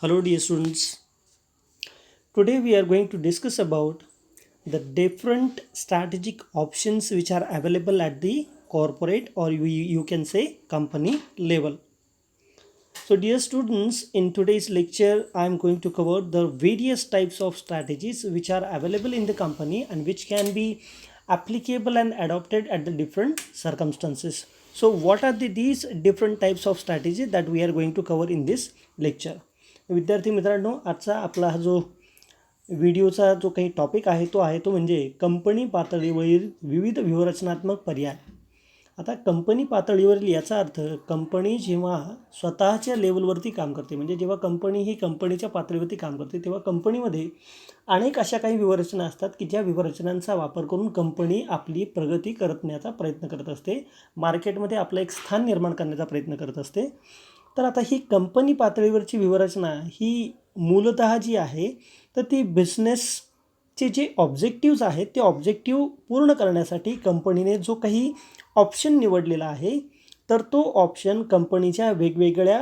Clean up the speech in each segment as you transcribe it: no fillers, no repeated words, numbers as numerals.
Hello dear students. Today we are going to discuss about the different strategic options which are available at the corporate or you can say company level. So dear students, in today's lecture I am going to cover the various types of strategies which are available in the company and which can be applicable and adopted at the different circumstances. So what are these different types of strategies that we are going to cover in this lecture? विद्यार्थी मित्रांनो, आजचा आपला हा जो व्हिडिओचा जो काही topic आहे तो म्हणजे कंपनी पातळीवरील विविध व्यूहरचनात्मक पर्याय. आता कंपनी पातळीवरील याचा अर्थ कंपनी जेव्हा स्वतःच्या लेवलवरती काम करते, म्हणजे जेव्हा कंपनी ही कंपनीच्या पातळीवरती काम करते तेव्हा कंपनीमध्ये अनेक अशा काही व्यूहरचना असतात की ज्या व्यूहरचनांचा वापर करून कंपनी आपली प्रगती करण्याचा प्रयत्न करत असते, मार्केटमध्ये आपलं एक स्थान निर्माण करण्याचा प्रयत्न करत असते. तर आता ही कंपनी पातळीवरची व्यूहरचना ही मूलतः जी आहे तर ती बिझनेसचे जे ऑब्जेक्टिव्ज आहेत ते ऑब्जेक्टिव्ह पूर्ण करण्यासाठी कंपनीने जो काही ऑप्शन निवडलेला आहे तर तो ऑप्शन कंपनीच्या वेगवेगळ्या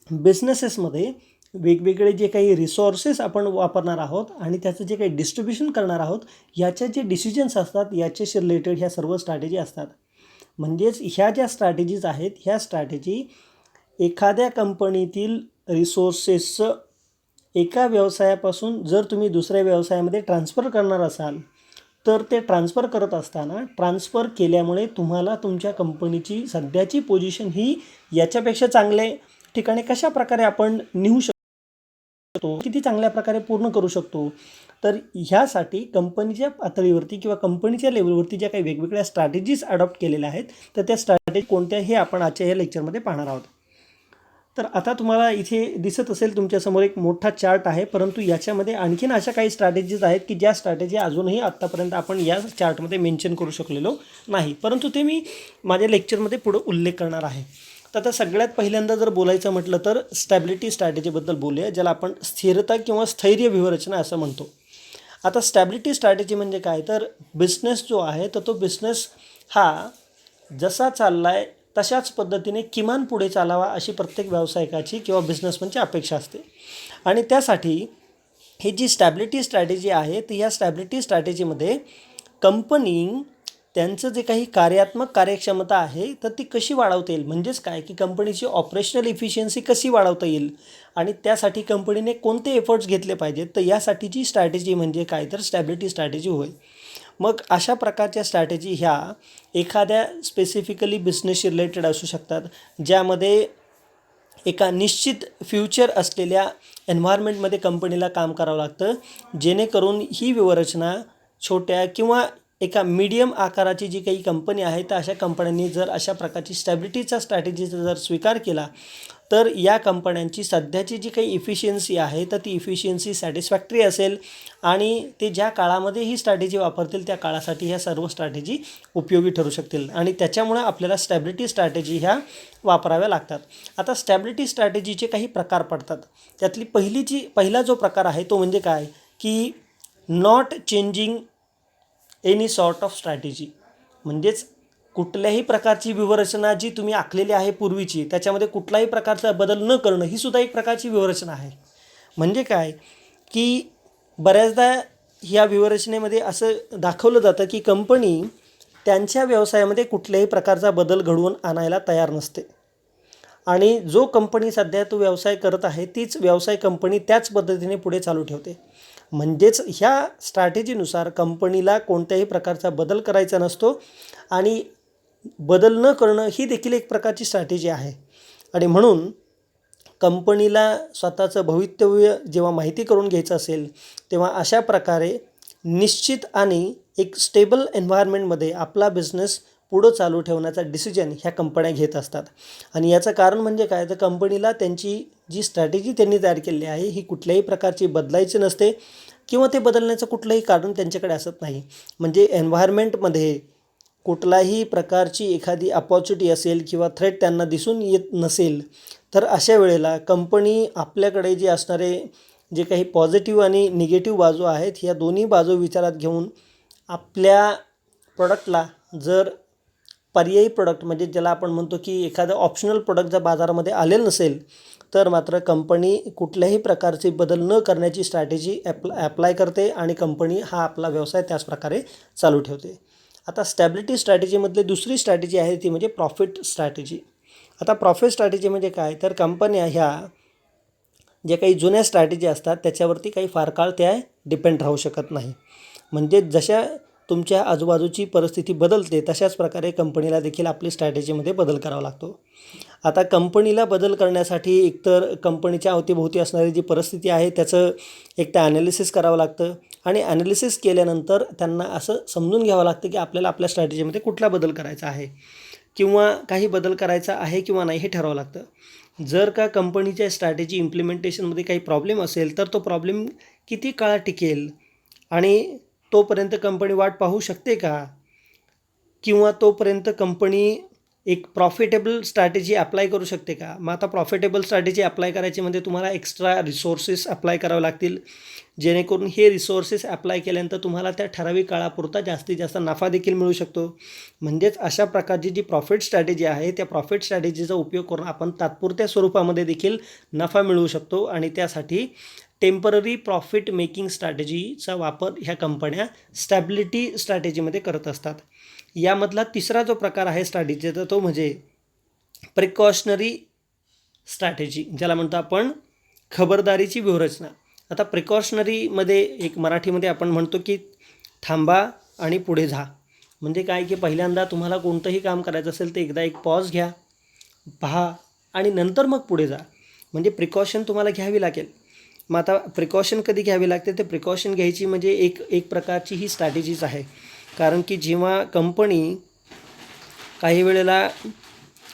बिझनेसेसमध्ये वेगवेगळे जे काही रिसोर्सेस आपण वापरणार आहोत आणि त्याचं जे काही डिस्ट्रीब्युशन करणार आहोत याचे जे डिसिजन्स असतात याच्याशी रिलेटेड ह्या सर्व स्ट्रॅटेजी असतात. म्हणजेच ह्या ज्या स्ट्रॅटेजीज आहेत ह्या स्ट्रॅटेजी एखाद्या कंपनीतील रिसोर्सेसचं एका व्यवसायापासून जर तुम्ही दुसऱ्या व्यवसायामध्ये ट्रान्सफर करणार असाल तर ते ट्रान्सफर करत असताना ट्रान्सफर केल्यामुळे तुम्हाला तुमच्या कंपनीची सध्याची पोझिशन ही याच्यापेक्षा चांगल्या ठिकाणी कशा प्रकारे आपण नेऊ शकतो, किती चांगल्या प्रकारे पूर्ण करू शकतो. तर ह्यासाठी कंपनीच्या पातळीवरती किंवा कंपनीच्या लेवलवरती ज्या काही वेगवेगळ्या स्ट्रॅटेजीज अडॉप्ट केलेल्या आहेत तर त्या स्ट्रॅटेजी कोणत्या हे आपण आजच्या या लेक्चरमध्ये पाहणार आहोत. तर आता तुम्हाला इथे दिसत असेल तुमच्यासमोर एक मोठा चार्ट आहे, परंतु याच्यामध्ये आणखीन अशा काही स्ट्रॅटेजीज आहेत की ज्या स्ट्रॅटेजी अजूनही आत्तापर्यंत आपण या चार्टमध्ये मेन्शन करू शकलेलो नाही, परंतु ते मी माझ्या लेक्चरमध्ये पुढं उल्लेख करणार आहे. तर आता सगळ्यात पहिल्यांदा जर बोलायचं म्हटलं तर स्टॅबिलिटी स्ट्रॅटेजीबद्दल बोलूया, ज्याला आपण स्थिरता किंवा स्थैर्य व्यूहरचना असं म्हणतो. आता स्टॅबिलिटी स्ट्रॅटेजी म्हणजे काय, तर बिझनेस जो आहे तर तो बिझनेस हा जसा चालला आहे तशाच पद्धतीने किमान पुढे चालावा अशी प्रत्येक व्यावसायिकाची किंवा बिझनेसमनची अपेक्षा असते. आणि त्यासाठी ही जी स्टॅबिलिटी स्ट्रॅटेजी आहे तर या स्टॅबिलिटी स्ट्रॅटेजीमध्ये कंपनी त्यांचं जे काही कार्यात्मक कार्यक्षमता आहे तर ती कशी वाढवता येईल, म्हणजेच काय की कंपनीची ऑपरेशनल इफिशियन्सी कशी वाढवता येईल आणि त्यासाठी कंपनीने कोणते एफर्ट्स घेतले पाहिजेत, तर यासाठीची स्ट्रॅटेजी म्हणजे काय तर स्टॅबिलिटी स्ट्रॅटेजी होय. मग अशा प्रकारच्या स्ट्रॅटेजी ह्या एखाद्या स्पेसिफिकली बिझनेसशी रिलेटेड असू शकतात, ज्यामध्ये एका निश्चित फ्युचर असलेल्या एन्व्हायरमेंटमध्ये कंपनीला काम करावं लागतं, जेणेकरून ही व्यूहरचना छोट्या किंवा एका मीडियम आकाराची जी काही कंपनी आहे तर अशा कंपन्यांनी जर अशा प्रकारची स्टॅबिलिटीचा स्ट्रॅटेजीचा जर स्वीकार केला तर या कंपन्यांची सध्याची जी काही इफिशियन्सी आहे तर ती इफिशियन्सी सॅटिस्फॅक्टरी असेल आणि ते ज्या काळामध्ये ही स्ट्रॅटेजी वापरतील त्या काळासाठी ह्या सर्व स्ट्रॅटेजी उपयोगी ठरू शकतील आणि त्याच्यामुळे आपल्याला स्टॅबिलिटी स्ट्रॅटेजी ह्या वापराव्या लागतात. आता स्टॅबिलिटी स्ट्रॅटेजीचे काही प्रकार पडतात. त्यातली पहिला जो प्रकार आहे तो म्हणजे काय की not changing any sort of strategy. म्हणजेच कुठल्याही प्रकारची व्यूहरचना जी तुम्ही आखलेली आहे पूर्वीची त्याच्यामध्ये कुठलाही प्रकारचा बदल न करणं ही सुद्धा एक प्रकारची व्यूहरचना आहे. म्हणजे काय की बऱ्याचदा ह्या व्यूहरचनेमध्ये असं दाखवलं जातं की कंपनी त्यांच्या व्यवसायामध्ये कुठल्याही प्रकारचा बदल घडवून आणायला तयार नसते आणि जो कंपनी सध्या तो व्यवसाय करत आहे तीच व्यवसाय कंपनी त्याच पद्धतीने पुढे चालू ठेवते. म्हणजेच ह्या स्ट्रॅटेजीनुसार कंपनीला कोणत्याही प्रकारचा बदल करायचा नसतो आणि बदल न करणं ही देखील एक प्रकारची स्ट्रॅटेजी आहे. आणि म्हणून कंपनीला स्वतःचं भवितव्य जेव्हा माहिती करून घ्यायचं असेल तेव्हा अशा प्रकारे निश्चित आणि एक स्टेबल एन्व्हायरमेंटमध्ये आपला बिझनेस पुढं चालू ठेवण्याचा डिसिजन ह्या कंपन्या घेत असतात. आणि याचं कारण म्हणजे काय तर कंपनीला त्यांची जी स्ट्रॅटेजी त्यांनी तयार केलेली आहे ही कुठल्याही प्रकारची बदलायची नसते किंवा ते बदलण्याचं कुठलंही कारण त्यांच्याकडे असत नाही. म्हणजे एन्व्हायरमेंटमध्ये कुठलाही प्रकारची एखादी अपॉर्च्युनिटी असेल किंवा थ्रेट त्यांना दिसून येत नसेल तर अशा वेळेला कंपनी आपल्याकडे जे असणारे जे काही पॉझिटिव्ह आणि निगेटिव्ह बाजू आहेत या दोन्ही बाजू विचारात घेऊन आपल्या प्रोडक्टला जर पर्यायी प्रोडक्ट म्हणजे ज्याला आपण म्हणतो की एखादं ऑप्शनल प्रोडक्ट जर बाजारामध्ये आलेलं नसेल तर मात्र कंपनी कुठल्याही प्रकारचे बदल न करण्याची स्ट्रॅटेजी ॲप्लाय करते आणि कंपनी हा आपला व्यवसाय त्याच प्रकारे चालू ठेवते. आता स्टॅबिलिटी स्ट्रॅटेजीमधली दुसरी स्ट्रॅटेजी आहे ती म्हणजे प्रॉफिट स्ट्रॅटेजी. आता प्रॉफिट स्ट्रॅटेजी म्हणजे काय, तर कंपन्या ह्या जे काही जुन्या स्ट्रॅटेजी असतात त्याच्यावरती काही फार काळ त्या डिपेंड राहू शकत नाही. म्हणजे जशा तुमच्या आजूबाजूची परिस्थिती बदलते तशाच प्रकारे कंपनीला देखील आपली स्ट्रॅटेजीमध्ये बदल करावा लागतो. आता कंपनीला बदल करण्यासाठी एकतर कंपनीच्या अवतीभोवती असणारी जी परिस्थिती आहे त्याचं एक तर ॲनालिसिस करावं लागतं आणि ॲनालिसिस केल्यानंतर त्यांना असं समजून घ्यावं लागतं की आपल्याला आपल्या स्ट्रॅटेजीमध्ये कुठला बदल करायचा आहे किंवा काही बदल करायचा आहे किंवा नाही हे ठरवावं लागतं. जर का कंपनीच्या स्ट्रॅटेजी इम्प्लिमेंटेशनमध्ये काही प्रॉब्लेम असेल तर तो प्रॉब्लेम किती काळ टिकेल आणि तोपर्यंत कंपनी वाट पाहू शकते का, किंवा तोपर्यंत कंपनी एक प्रॉफिटेबल स्ट्रॅटेजी अप्लाय करू शकते का. मग आता प्रॉफिटेबल स्ट्रॅटेजी अप्लाय करायची म्हणजे तुम्हाला एक्स्ट्रा रिसोर्सेस अप्लाय करावे लागतील, जेणेकरून हे रिसोर्सेस अप्लाय केल्यानंतर तुम्हाला त्या ठराविक काळापुरता जास्तीत जास्त नफा देखील मिळू शकतो. म्हणजेच अशा प्रकारची जी प्रॉफिट स्ट्रॅटेजी आहे त्या प्रॉफिट स्ट्रॅटेजीचा उपयोग करून आपण तात्पुरत्या स्वरूपामध्ये देखील नफा मिळवू शकतो आणि त्यासाठी टेम्पररी प्रॉफिट मेकिंग स्ट्रॅटेजीचा वापर ह्या कंपन्या स्टॅबिलिटी स्ट्रॅटेजीमध्ये करत असतात. यामधला तिसरा जो प्रकार आहे स्ट्रॅटेजीचा तो म्हणजे प्रिकॉशनरी स्ट्रॅटेजी, ज्याला म्हणतो आपण खबरदारीची व्यूहरचना. आता प्रिकॉशनरीमध्ये एक मराठीमध्ये आपण म्हणतो की थांबा आणि पुढे जा. म्हणजे काय की पहिल्यांदा तुम्हाला कोणतंही काम करायचं असेल तर एकदा एक पॉज घ्या, पहा आणि नंतर मग पुढे जा. म्हणजे प्रिकॉशन तुम्हाला घ्यावी लागेल. मग आता प्रिकॉशन कधी घ्यावी लागते, तर प्रिकॉशन घ्यायची म्हणजे एक प्रकारची ही स्ट्रॅटेजीच आहे. कारण की जेव्हा कंपनी काही वेळेला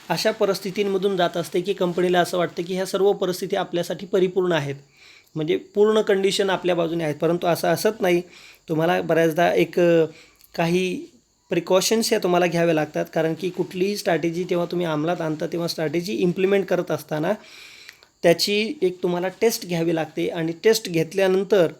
अशा परिस्थितींमधून जात असते की कंपनीला असं वाटतं की ह्या सर्व परिस्थिती आपल्यासाठी परिपूर्ण आहेत, म्हणजे पूर्ण कंडिशन आपल्या बाजूने आहेत, परंतु असं असत नाही. तुम्हाला बऱ्याचदा काही प्रिकॉशन्स या तुम्हाला घ्याव्या लागतात. कारण की कुठलीही स्ट्रॅटेजी जेव्हा तुम्ही अंमलात आणता तेव्हा स्ट्रॅटेजी इम्प्लिमेंट करत असताना त्याची एक तुम्हाला टेस्ट घ्यावी लागते आणि टेस्ट घेतल्यानंतर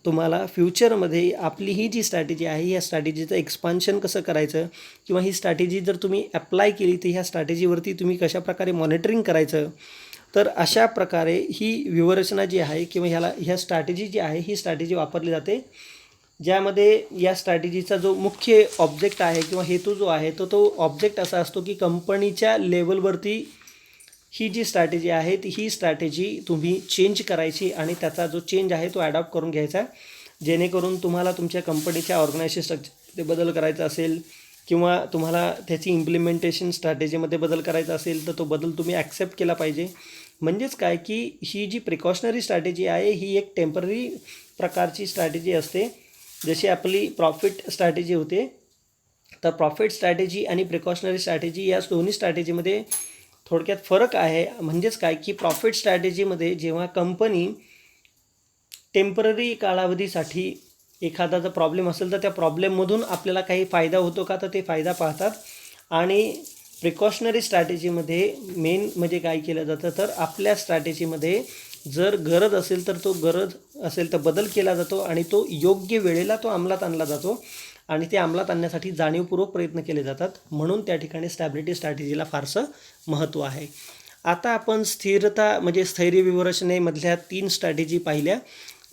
तुम्हाला फ्युचरमध्ये आपली ही जी स्ट्रॅटेजी आहे या स्ट्रॅटेजीचं एक्सपान्शन कसं करायचं किंवा ही स्ट्रॅटेजी जर तुम्ही अप्लाय केली तर ह्या स्ट्रॅटेजीवरती तुम्ही कशाप्रकारे मॉनिटरिंग करायचं. तर अशा प्रकारे ही व्यूहरचना जी आहे किंवा ह्या स्ट्रॅटेजी जी आहे ही स्ट्रॅटेजी वापरली जाते, ज्यामध्ये या स्ट्रॅटेजीचा जो मुख्य ऑब्जेक्ट आहे किंवा हेतू जो आहे तो ऑब्जेक्ट असा असतो की कंपनीच्या लेवलवरती ही जी स्ट्रॅटेजी आहे ही स्ट्रॅटेजी तुम्ही चेंज करायची आणि त्याचा जो चेंज आहे तो ॲडॉप्ट करून घ्यायचा, जेणेकरून तुम्हाला तुमच्या कंपनीच्या ऑर्गनायझेशन स्ट्रक्चरमध्ये बदल करायचा असेल किंवा तुम्हाला त्याची इम्प्लिमेंटेशन स्ट्रॅटेजीमध्ये बदल करायचा असेल तर तो बदल तुम्ही ॲक्सेप्ट केला पाहिजे. म्हणजेच काय की ही जी प्रिकॉशनरी स्ट्रॅटेजी आहे ही एक टेम्पररी प्रकारची स्ट्रॅटेजी असते. जशी आपली प्रॉफिट स्ट्रॅटेजी होते, तर प्रॉफिट स्ट्रॅटेजी आणि प्रिकॉशनरी स्ट्रॅटेजी या दोन्ही स्ट्रॅटेजीमध्ये थोडक्यात फरक आहे. म्हणजेच काय की प्रॉफिट स्ट्रॅटेजीमध्ये जेव्हा कंपनी टेम्पररी कालावधीसाठी एखादा जर प्रॉब्लेम असेल तर त्या प्रॉब्लेममधून आपल्याला काही फायदा होतो का, तर ते फायदा पाहतात. आणि प्रिकॉशनरी स्ट्रॅटेजीमध्ये मेन म्हणजे काय केलं जातं, तर आपल्या स्ट्रॅटेजीमध्ये जर गरज असेल तर तो गरज असेल तर बदल केला जातो आणि तो योग्य वेळेला तो अंमलात आणला जातो आणि ते अंमलात आणण्यासाठी जाणीवपूर्वक प्रयत्न केले जातात. म्हणून त्या ठिकाणी स्टॅबिलिटी स्ट्रॅटेजीला फारसं महत्त्व आहे. आता आपण स्थिरता म्हणजे स्थैर्य व्यूहरचनेमधल्या 3 स्ट्रॅटेजी पाहिल्या,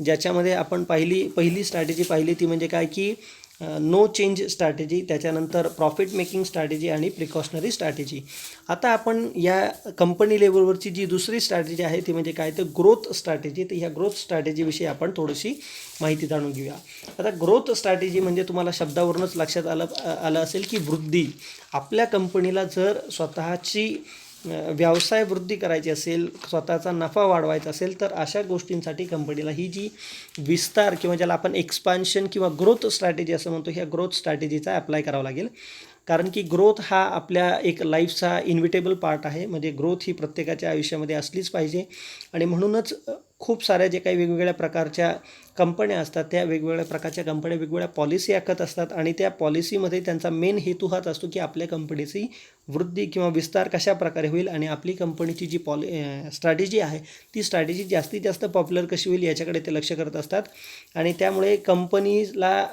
ज्याच्यामध्ये आपण पहिली स्ट्रॅटेजी पाहिली ती म्हणजे काय की नो चेंज स्ट्रॅटेजी, त्याच्यानंतर प्रॉफिट मेकिंग स्ट्रॅटेजी आणि प्रिकॉशनरी स्ट्रॅटेजी. आता आपण या कंपनी लेवलवरची जी दुसरी स्ट्रॅटेजी आहे ती म्हणजे काय, तर ग्रोथ स्ट्रॅटेजी. तर ह्या ग्रोथ स्ट्रॅटेजीविषयी आपण थोडीशी माहिती जाणून घेऊया. आता ग्रोथ स्ट्रॅटेजी म्हणजे तुम्हाला शब्दावरूनच लक्षात आलं असेल की वृद्धी. आपल्या कंपनीला जर स्वतःची व्यवसाय वृद्धी करायची असेल, स्वतःचा नफा वाढवायचा असेल, तर अशा गोष्टींसाठी कंपनीला ही जी विस्तार किंवा ज्याला आपण एक्सपान्शन किंवा ग्रोथ स्ट्रॅटेजी असं म्हणतो, ह्या ग्रोथ स्ट्रॅटेजीचा अप्लाय करावा लागेल. कारण की ग्रोथ हा आपल्या एक लाईफचा इन्व्हिटेबल पार्ट आहे. म्हणजे ग्रोथ ही प्रत्येकाच्या आयुष्यामध्ये असलीच पाहिजे आणि म्हणूनच खूप साऱ्या जे काही वेगवेगळ्या प्रकारच्या कंपन्या असतात त्या वेगवेगळ्या प्रकारच्या कंपन्या वेगवेगळ्या पॉलिसी आखत असतात आणि त्या पॉलिसीमध्ये त्यांचा मेन हेतू हाच असतो की आपल्या कंपनीची वृद्धी किंवा विस्तार कशा प्रकारे होईल आणि आपली कंपनीची जी स्ट्रॅटेजी आहे ती स्ट्रॅटेजी जास्तीत जास्त पॉप्युलर कशी होईल याच्याकडे ते लक्ष करत असतात. आणि त्यामुळे कंपनीला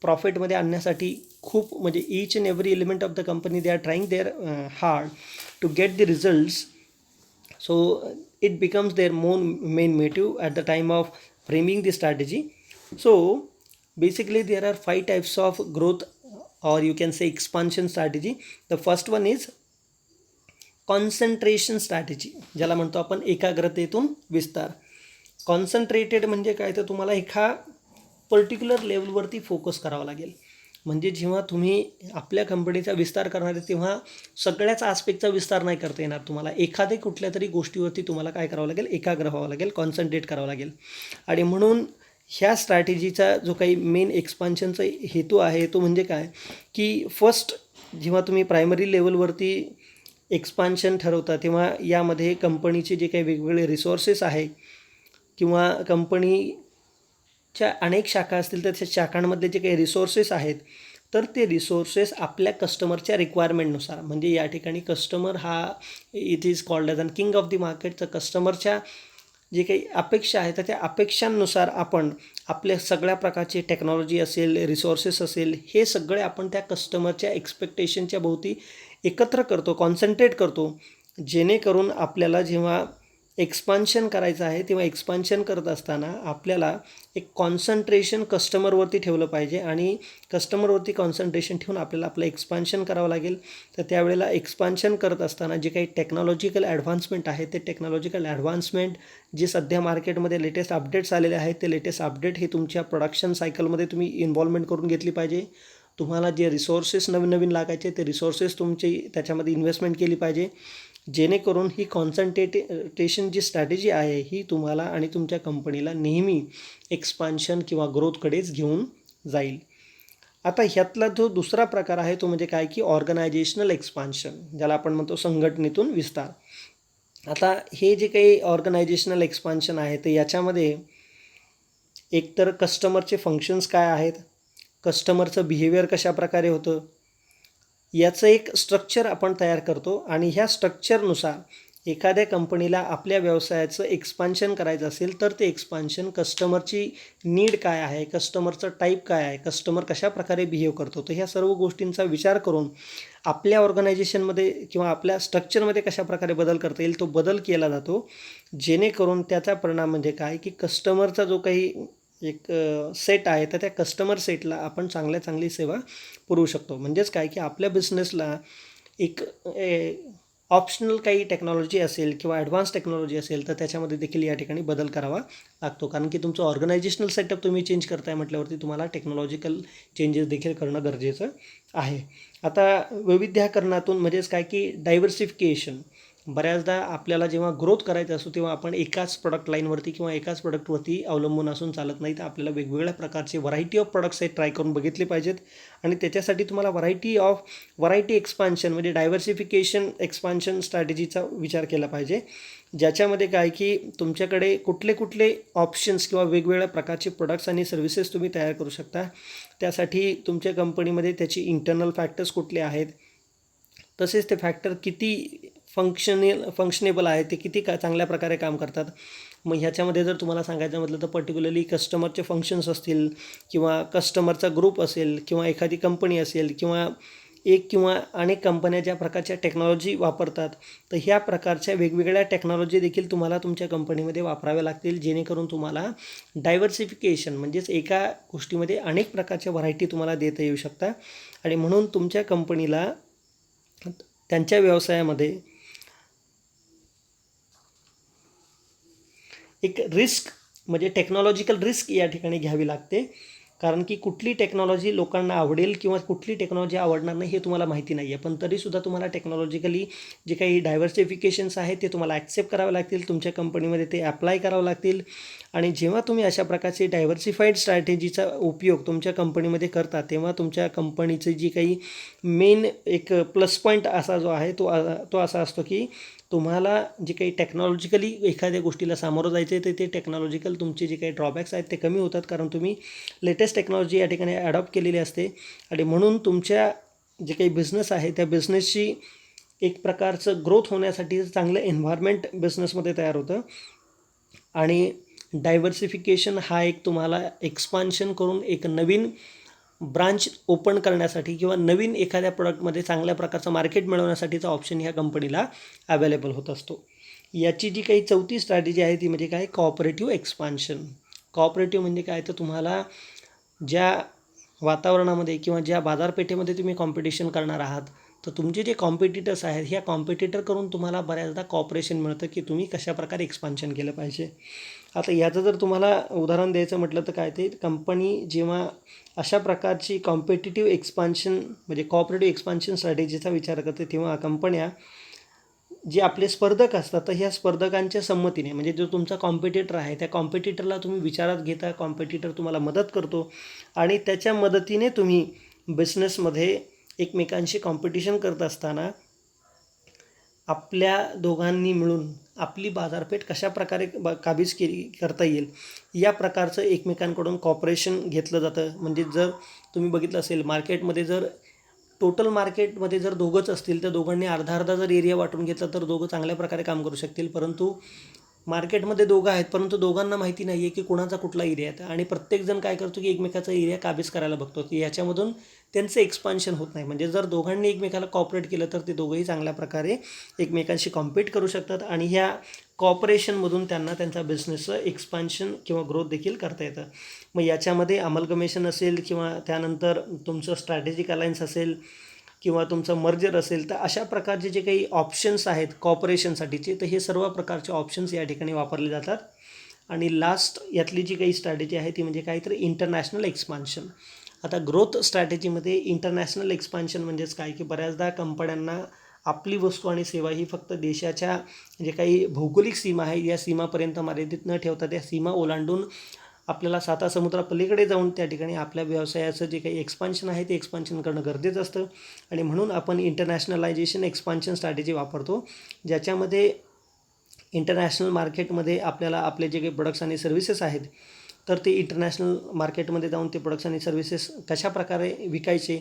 प्रॉफिटमध्ये आणण्यासाठी खूप म्हणजे each and every element of the company they are trying their hard to get the results. So it becomes their main motive at the time of framing the strategy. So basically there are 5 types of growth or you can say expansion strategy. The first one is concentration strategy, ज्याला म्हणतो आपण एकाग्रतेतून विस्तार. Concentrated म्हणजे काय, तर तुम्हाला एका particular लेवलवरती फोकस करावा लागेल. म्हणजे जेव्हा तुम्ही आपल्या कंपनीचा विस्तार करणार आहे तेव्हा सगळ्याच आस्पेक्टचा विस्तार नाही करता येणार तुम्हाला. एखाद्या कुठल्या तरी गोष्टीवरती तुम्हाला काय करावं लागेल, एकाग्र व्हावं लागेल, कॉन्सन्ट्रेट करावं लागेल. आणि म्हणून ह्या स्ट्रॅटेजीचा जो काही मेन एक्सपान्शनचा हेतू आहे तो म्हणजे काय, की फर्स्ट जेव्हा तुम्ही प्रायमरी लेवलवरती एक्सपान्शन ठरवता तेव्हा यामध्ये कंपनीचे जे काही वेगवेगळे रिसोर्सेस आहे किंवा कंपनीच्या अनेक शाखा असतील तर त्या शाखांमधले जे काही रिसोर्सेस आहेत तर ते रिसोर्सेस आपल्या कस्टमरच्या रिक्वायरमेंटनुसार, म्हणजे या ठिकाणी कस्टमर हा it is called as an king of the market. तर कस्टमरच्या जे काही अपेक्षा आहेत तर त्या अपेक्षांनुसार आपण आपल्या सगळ्या प्रकारचे टेक्नॉलॉजी असेल, रिसोर्सेस असेल, हे सगळे आपण त्या कस्टमरच्या एक्सपेक्टेशनच्या भोवती एकत्र करतो, कॉन्सन्ट्रेट करतो, जेणेकरून आपल्याला जेव्हा एक्सपान्शन करायचं आहे तेव्हा एक्सपान्शन करत असताना आपल्याला एक कॉन्सन्ट्रेशन कस्टमरवरती ठेवलं पाहिजे आणि कस्टमरवरती कॉन्सन्ट्रेशन ठेवून आपल्याला आपलं एक्सपान्शन करावं लागेल. तर त्यावेळेला एक्सपान्शन करत असताना जे काही टेक्नॉलॉजिकल ॲडव्हान्समेंट आहे ते टेक्नॉलॉजिकल ॲडव्हान्समेंट जे सध्या मार्केटमध्ये लेटेस्ट अपडेट्स आलेले आहेत ते लेटेस्ट अपडेट हे तुमच्या प्रोडक्शन सायकलमध्ये तुम्ही इन्व्हॉल्वमेंट करून घेतली पाहिजे. तुम्हाला जे रिसोर्सेस नवीन नवीन लागायचे ते रिसोर्सेस तुमची त्याच्यामध्ये इन्व्हेस्टमेंट केली पाहिजे, जेणेकरून ही कॉन्सन्ट्रेटेशन जी स्ट्रॅटेजी आहे ही तुम्हाला आणि तुमच्या कंपनीला नेहमी एक्सपान्शन किंवा ग्रोथकडेच घेऊन जाईल. आता ह्यातला जो दुसरा प्रकार आहे तो म्हणजे काय, की ऑर्गनायझेशनल एक्सपान्शन, ज्याला आपण म्हणतो संघटनेतून विस्तार. आता हे जे काही ऑर्गनायझेशनल एक्सपान्शन आहे तर याच्यामध्ये एकतर कस्टमरचे फंक्शन्स काय आहेत, कस्टमरचं बिहेवियर कशा प्रकारे होतं, याचं एक स्ट्रक्चर आपण तयार करतो आणि ह्या स्ट्रक्चरनुसार एखाद्या कंपनीला आपल्या व्यवसायाचं एक्सपान्शन करायचं असेल तर ते एक्सपान्शन कस्टमरची नीड काय आहे, कस्टमरचं टाईप काय आहे, कस्टमर कशा प्रकारे बिहेव करतो, तर ह्या सर्व गोष्टींचा विचार करून आपल्या ऑर्गनायझेशनमध्ये किंवा आपल्या स्ट्रक्चरमध्ये कशा प्रकारे बदल करता येईल तो बदल केला जातो, जेणेकरून त्याचा परिणाम म्हणजे काय, की कस्टमरचा जो काही एक सेट आहे तर त्या कस्टमर सेटला आपण चांगली सेवा पुरवू शकतो. म्हणजेच काय, की आपल्या बिझनेसला एक ऑप्शनल काही टेक्नॉलॉजी असेल किंवा ॲडव्हान्स टेक्नॉलॉजी असेल तर त्याच्यामध्ये देखील या ठिकाणी बदल करावा लागतो. कारण की तुमचं ऑर्गनायझेशनल सेटअप तुम्ही चेंज करताय म्हटल्यावरती तुम्हाला टेक्नॉलॉजिकल चेंजेस देखील करणं गरजेचं आहे. आता वैविध्यकरणातून म्हणजेच काय, की डायव्हर्सिफिकेशन. बऱ्याचदा आपल्याला जेव्हा ग्रोथ करायचं असतो तेव्हा आपण एकाच प्रोडक्ट लाईनवरती किंवा एकाच प्रोडक्टवरती अवलंबून असून चालत नाही. तर आपल्याला वेगवेगळ्या प्रकारचे व्हरायटी ऑफ प्रोडक्ट्स हे ट्राय करून बघितले पाहिजेत आणि त्याच्यासाठी तुम्हाला व्हरायटी एक्सपान्शन म्हणजे डायव्हर्सिफिकेशन एक्सपान्शन स्ट्रॅटेजीचा विचार केला पाहिजे, ज्याच्यामध्ये काय, की तुमच्याकडे कुठले ऑप्शन्स किंवा वेगवेगळ्या प्रकारचे प्रोडक्ट्स आणि सर्व्हिसेस तुम्ही तयार करू शकता. त्यासाठी तुमच्या कंपनीमध्ये त्याची इंटरनल फॅक्टर्स कुठले आहेत, तसेच ते फॅक्टर किती फंक्शनेबल आहे, ते किती चांगल्या प्रकारे काम करतात. मग ह्याच्यामध्ये जर तुम्हाला सांगायचं म्हटलं तर पर्टिक्युलरली कस्टमरचे फंक्शन्स असतील किंवा कस्टमरचा ग्रुप असेल किंवा एखादी कंपनी असेल किंवा एक किंवा अनेक कंपन्या ज्या प्रकारच्या टेक्नॉलॉजी वापरतात तर ह्या प्रकारच्या वेगवेगळ्या टेक्नॉलॉजी देखील तुम्हाला तुमच्या कंपनीमध्ये वापराव्या लागतील, जेणेकरून तुम्हाला डायव्हर्सिफिकेशन म्हणजेच एका गोष्टीमध्ये अनेक प्रकारच्या व्हरायटी तुम्हाला देता येऊ शकता. आणि म्हणून तुमच्या कंपनीला त्यांच्या व्यवसायामध्ये एक रिस्क म्हणजे टेक्नॉलॉजिकल रिस्क या ठिकाणी घ्यावी लागते. कारण की कुठली टेक्नॉलॉजी लोकांना आवडेल किंवा कुठली टेक्नॉलॉजी आवडणार नाही हे तुम्हाला माहिती नाही आहे, पण तरीसुद्धा तुम्हाला टेक्नॉलॉजिकली जे काही डायव्हर्सिफिकेशन्स आहेत ते तुम्हाला ॲक्सेप्ट करावे लागतील, तुमच्या कंपनीमध्ये ते अप्लाय करावं लागतील. आणि जेव्हा तुम्ही अशा प्रकारची डायव्हर्सिफाईड स्ट्रॅटेजीचा उपयोग तुमच्या कंपनीमध्ये करता तेव्हा तुमच्या कंपनीची जी काही मेन एक प्लस पॉईंट असा जो आहे तो असा असतो, की तुम्हाला जे काही टेक्नॉलॉजिकली एखाद्या गोष्टीला सामोरं जायचं आहे तर ते टेक्नॉलॉजिकल तुमचे जे काही ड्रॉबॅक्स आहेत ते कमी होतात, कारण तुम्ही लेटेस्ट टेक्नॉलॉजी या ठिकाणी ॲडॉप्ट केलेली असते. आणि म्हणून तुमच्या जे काही बिझनेस आहे त्या बिझनेसची एक प्रकारचं ग्रोथ होण्यासाठी चांगलं एन्व्हायरमेंट बिझनेसमध्ये तयार होतं. आणि डायव्हर्सिफिकेशन हा एक तुम्हाला एक्सपान्शन करून एक नवीन ब्रांच ओपन करण्यासाठी किंवा नवीन एखाद्या प्रोडक्टमध्ये चांगल्या प्रकारचं मार्केट मिळवण्यासाठीचा ऑप्शन ह्या कंपनीला अवेलेबल होत असतो. याची जी काही चौथी स्ट्रॅटेजी आहे ती म्हणजे काय, कॉपरेटिव्ह एक्सपान्शन. कॉपरेटिव्ह म्हणजे काय, तर तुम्हाला ज्या वातावरणामध्ये किंवा ज्या बाजारपेठेमध्ये तुम्ही कॉम्पिटिशन करणार आहात, तर तुमचे जे कॉम्पिटिटर्स आहेत, ह्या कॉम्पिटिटर करून तुम्हाला बऱ्याचदा कॉपरेशन मिळतं की तुम्ही कशाप्रकारे एक्सपान्शन केलं पाहिजे. आता याचं जर तुम्हाला उदाहरण द्यायचं म्हटलं तर काय, ते कंपनी जेव्हा अशा प्रकारची कॉम्पिटिटिव्ह एक्सपान्शन म्हणजे कॉपरेटिव्ह एक्सपान्शन स्ट्रॅटेजीचा विचार करते, तेव्हा कंपन्या जे आपले स्पर्धक असतात, तर ह्या स्पर्धकांच्या संमतीने म्हणजे जो तुमचा कॉम्पिटिटर आहे त्या कॉम्पिटिटरला तुम्ही विचारात घेता, कॉम्पिटिटर तुम्हाला मदत करतो आणि त्याच्या मदतीने तुम्ही बिझनेसमध्ये एकमेकांशी कॉम्पिटिशन करत असताना आपल्या दोघांनी मिळून आपली बाजारपेठ कशाप्रकारे काबीज करता येईल या प्रकारचं एकमेकांकडून कॉपरेशन घेतलं जातं. म्हणजे जर तुम्ही बघितलं असेल मार्केटमध्ये, जर टोटल मार्केटमध्ये जर दोघंच असतील तर दोघांनी अर्धा अर्धा जर एरिया वाटून घेतला तर दोघं चांगल्या प्रकारे काम करू शकतील. परंतु मार्केटमध्ये दोघं आहेत परंतु दोघांना माहिती नाही आहे की कोणाचा कुठला एरिया आहे आणि प्रत्येकजण काय करतो की एकमेकाचा एरिया काबीज करायला बघतो, की याच्यामधून त्यांचं एक्सपान्शन होत नाही. म्हणजे जर दोघांनी एकमेकाला कॉपरेट केलं तर ते दोघंही चांगल्या प्रकारे एकमेकांशी कॉम्पीट करू शकतात आणि ह्या कॉपरेशनमधून त्यांना त्यांचा बिझनेसचं एक्सपान्शन किंवा ग्रोथ देखील करता येतं. मग याच्यामध्ये अमलगमेशन असेल किंवा त्यानंतर तुमचं स्ट्रॅटेजिक अलायन्स असेल किंवा तुमचं मर्जर असेल, तर अशा प्रकारचे जे काही ऑप्शन्स आहेत कॉपरेशनसाठीचे, तर हे सर्व प्रकारचे ऑप्शन्स या ठिकाणी वापरले जातात. आणि लास्ट यातली जी काही स्ट्रॅटेजी आहे ती म्हणजे काय, तर इंटरनॅशनल एक्सपान्शन. आता ग्रोथ स्ट्रॅटेजीमध्ये इंटरनॅशनल एक्सपान्शन म्हणजेच काय, की बऱ्याचदा कंपन्यांना आपली वस्तू आणि सेवा ही फक्त देशाच्या जे काही भौगोलिक सीमा आहे या सीमापर्यंत मर्यादित न ठेवता त्या सीमा ओलांडून आपल्याला सातासमुद्रापलीकडे जाऊन त्या ठिकाणी आपल्या व्यवसायाचं जे काही एक्सपान्शन आहे ते एक्सपान्शन करणं गरजेचं असतं. आणि म्हणून आपण इंटरनॅशनलायझेशन एक्सपान्शन स्ट्रॅटेजी वापरतो, ज्याच्यामध्ये इंटरनॅशनल मार्केटमध्ये आपल्याला आपले जे काही प्रोडक्ट्स आणि सर्व्हिसेस आहेत तर ते इंटरनॅशनल मार्केटमध्ये जाऊन ते प्रोडक्ट्स आणि सर्व्हिसेस कशाप्रकारे विकायचे,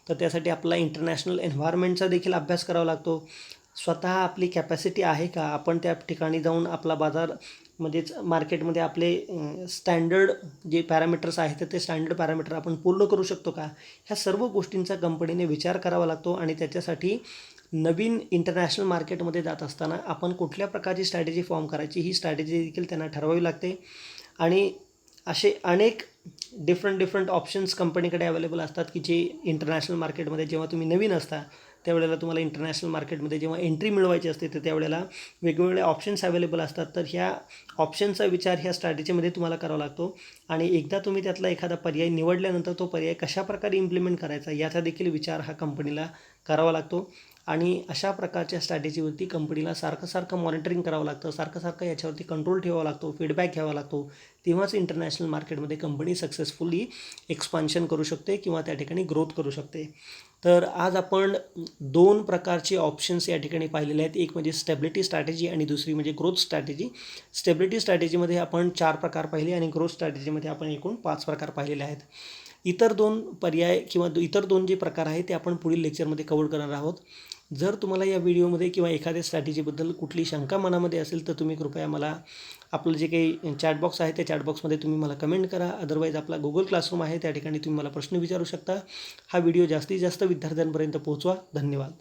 तर त्यासाठी आपला इंटरनॅशनल एन्व्हायरमेंटचा देखील अभ्यास करावा लागतो. स्वतः आपली कॅपॅसिटी आहे का, आपण त्या ठिकाणी जाऊन आपला बाजार म्हणजेच मार्केटमध्ये आपले स्टँडर्ड जे पॅरामीटर्स आहेत तर ते स्टँडर्ड पॅरामीटर आपण पूर्ण करू शकतो का, ह्या सर्व गोष्टींचा कंपनीने विचार करावा लागतो. आणि त्याच्यासाठी नवीन इंटरनॅशनल मार्केटमध्ये जात असताना आपण कुठल्या प्रकारची स्ट्रॅटेजी फॉर्म करायची ही स्ट्रॅटेजी देखील त्यांना ठरवावी लागते. आणि असे अनेक डिफरंट ऑप्शन्स कंपनीकडे अवेलेबल असतात की जे इंटरनॅशनल मार्केटमध्ये जेव्हा तुम्ही नवीन असता त्यावेळेला तुम्हाला इंटरनॅशनल मार्केटमध्ये जेव्हा एंट्री मिळवायची असते तर त्यावेळेला वेगवेगळे ऑप्शन्स अवेलेबल असतात. तर ह्या ऑप्शनचा विचार ह्या स्ट्रॅटेजीमध्ये तुम्हाला करावा लागतो. आणि एकदा तुम्ही त्यातला एखादा पर्याय निवडल्यानंतर तो पर्याय कशाप्रकारे इम्प्लिमेंट करायचा याचा देखील विचार हा कंपनीला करावा लागतो. आणि अशा प्रकारच्या स्ट्रॅटेजीवरती कंपनीला सारखं मॉनिटरिंग करावं लागतं, सारखं याच्यावरती कंट्रोल ठेवावा लागतो, फीडबॅक घ्यावा लागतो. तेव्हाच इंटरनॅशनल मार्केटमध्ये कंपनी सक्सेसफुली एक्सपान्शन करू शकते किंवा त्या ठिकाणी ग्रोथ करू शकते. तर आज आपण दोन प्रकारचे ऑप्शन्स या ठिकाणी पाहिलेले आहेत. एक म्हणजे स्टेबिलिटी स्ट्रॅटेजी आणि दुसरी म्हणजे ग्रोथ स्ट्रॅटेजी. स्टेबिलिटी स्ट्रॅटेजीमध्ये आपण 4 प्रकार पाहिले आणि ग्रोथ स्ट्रॅटेजीमध्ये आपण एकूण 5 प्रकार पाहिलेले आहेत. इतर दोन पर्याय किंवा इतर दोन जे प्रकार आहेत ते आपण पुढील लेक्चरमध्ये कव्हर करणार आहोत. जर तुम्हाला या व्हिडिओमध्ये किंवा एखाद्या स्ट्रॅटेजीबद्दल कुठली शंका मनामध्ये असेल तर तुम्ही कृपया मला आपलं जे काही चॅटबॉक्स आहे त्या चॅटबॉक्समध्ये तुम्ही मला कमेंट करा. अदरवाईज आपला गुगल क्लासरूम आहे त्या ठिकाणी तुम्ही मला प्रश्न विचारू शकता. हा व्हिडिओ जास्तीत जास्त विद्यार्थ्यांपर्यंत पोहोचवा. धन्यवाद.